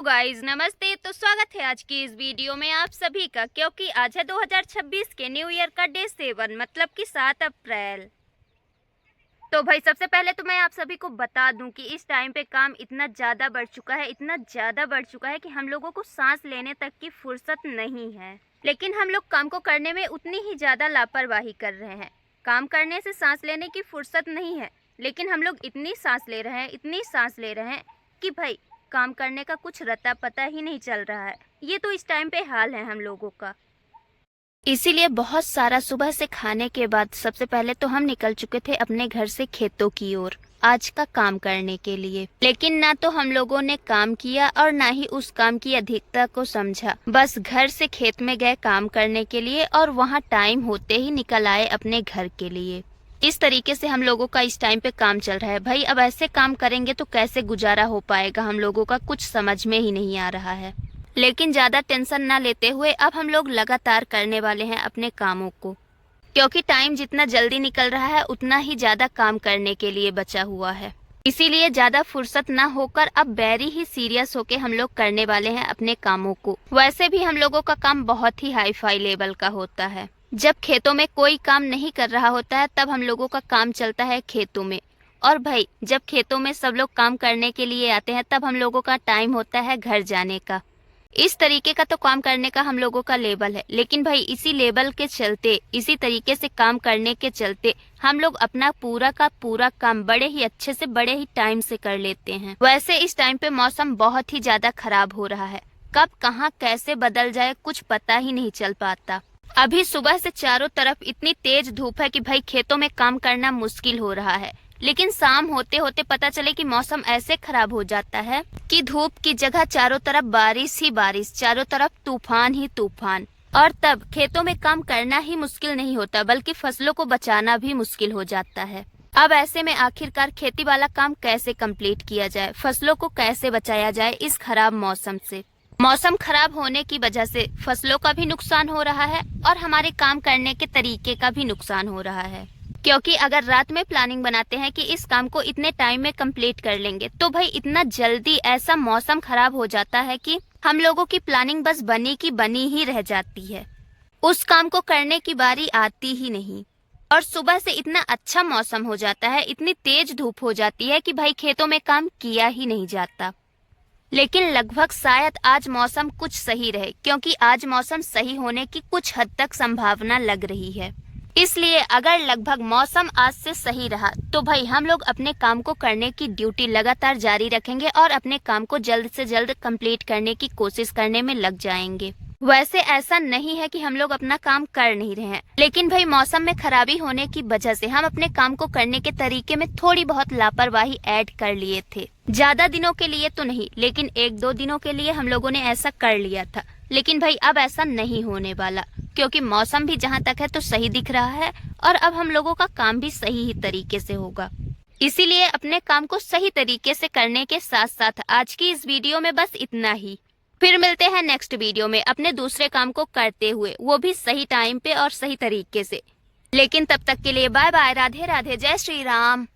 Guys नमस्ते। तो स्वागत है आज की इस वीडियो में आप सभी का, क्योंकि आज है 2026 के न्यू ईयर का डे 7 मतलब कि 7 अप्रैल। तो भाई सबसे पहले तो मैं आप सभी को बता दूं कि इस टाइम पे काम इतना ज़्यादा बढ़ चुका है, इतना ज़्यादा बढ़ चुका है कि हम लोगों को सांस लेने तक की फुर्सत नहीं है। लेकिन हम लोग काम को करने में उतनी ही ज़्यादा लापरवाही कर रहे हैं। काम करने से सांस लेने की फुर्सत नहीं है, लेकिन हम लोग इतनी सांस ले रहे हैं, इतनी सांस ले रहे हैं कि भाई काम करने का कुछ रत्ता पता ही नहीं चल रहा है। ये तो इस टाइम पे हाल है हम लोगों का। इसीलिए बहुत सारा सुबह से खाने के बाद सबसे पहले तो हम निकल चुके थे अपने घर से खेतों की ओर आज का काम करने के लिए। लेकिन ना तो हम लोगों ने काम किया और ना ही उस काम की अधिकता को समझा। बस घर से खेत में गए काम करने के लिए और वहाँ टाइम होते ही निकल आए अपने घर के लिए। इस तरीके से हम लोगों का इस टाइम पे काम चल रहा है। भाई अब ऐसे काम करेंगे तो कैसे गुजारा हो पाएगा, हम लोगों का कुछ समझ में ही नहीं आ रहा है। लेकिन ज़्यादा टेंशन ना लेते हुए अब हम लोग लगातार करने वाले हैं अपने कामों को, क्योंकि टाइम जितना जल्दी निकल रहा है उतना ही ज़्यादा काम करने के लिए बचा हुआ है। इसीलिए ज़्यादा फुर्सत ना होकर अब वेरी ही सीरियस होके हम लोग करने वाले हैं अपने कामों को। वैसे भी हम लोगों का काम बहुत ही हाई फाई लेवल का होता है। जब खेतों में कोई काम नहीं कर रहा होता है तब हम लोगों का काम चलता है खेतों में, और भाई जब खेतों में सब लोग काम करने के लिए आते हैं तब हम लोगों का टाइम होता है घर जाने का। इस तरीके का तो काम करने का हम लोगों का लेवल है। लेकिन भाई इसी लेवल के चलते, इसी तरीके से काम करने के चलते हम लोग अपना पूरा का पूरा काम बड़े ही अच्छे से, बड़े ही टाइम से कर लेते हैं। वैसे इस टाइम पे मौसम बहुत ही ज्यादा खराब हो रहा है, कब कहाँ कैसे बदल जाए कुछ पता ही नहीं चल पाता। अभी सुबह से चारों तरफ इतनी तेज धूप है कि भाई खेतों में काम करना मुश्किल हो रहा है। लेकिन शाम होते होते पता चले कि मौसम ऐसे खराब हो जाता है कि धूप की जगह चारों तरफ बारिश ही बारिश, चारों तरफ तूफान ही तूफान। और तब खेतों में काम करना ही मुश्किल नहीं होता बल्कि फसलों को बचाना भी मुश्किल हो जाता है। अब ऐसे में आखिरकार खेती वाला काम कैसे कंप्लीट किया जाए, फसलों को कैसे बचाया जाए इस खराब मौसम से। मौसम खराब होने की वजह से फसलों का भी नुकसान हो रहा है और हमारे काम करने के तरीके का भी नुकसान हो रहा है। क्योंकि अगर रात में प्लानिंग बनाते हैं कि इस काम को इतने टाइम में कंप्लीट कर लेंगे तो भाई इतना जल्दी ऐसा मौसम खराब हो जाता है कि हम लोगों की प्लानिंग बस बनी की बनी ही रह जाती है, उस काम को करने की बारी आती ही नहीं। और सुबह से इतना अच्छा मौसम हो जाता है, इतनी तेज धूप हो जाती है कि भाई खेतों में काम किया ही नहीं जाता। लेकिन लगभग शायद आज मौसम कुछ सही रहे, क्योंकि आज मौसम सही होने की कुछ हद तक संभावना लग रही है। इसलिए अगर लगभग मौसम आज से सही रहा तो भाई हम लोग अपने काम को करने की ड्यूटी लगातार जारी रखेंगे और अपने काम को जल्द से जल्द कंप्लीट करने की कोशिश करने में लग जाएंगे। वैसे ऐसा नहीं है कि हम लोग अपना काम कर नहीं रहे हैं, लेकिन भाई मौसम में खराबी होने की वजह से हम अपने काम को करने के तरीके में थोड़ी बहुत लापरवाही ऐड कर लिए थे। ज्यादा दिनों के लिए तो नहीं, लेकिन 1-2 दिनों के लिए हम लोगों ने ऐसा कर लिया था। लेकिन भाई अब ऐसा नहीं होने वाला, क्योंकि मौसम भी जहाँ तक है तो सही दिख रहा है और अब हम लोगों का काम भी सही ही तरीके से होगा। इसीलिए अपने काम को सही तरीके से करने के साथ साथ आज की इस वीडियो में बस इतना ही। फिर मिलते हैं नेक्स्ट वीडियो में अपने दूसरे काम को करते हुए, वो भी सही टाइम पे और सही तरीके से। लेकिन तब तक के लिए बाय बाय, राधे राधे, जय श्री राम।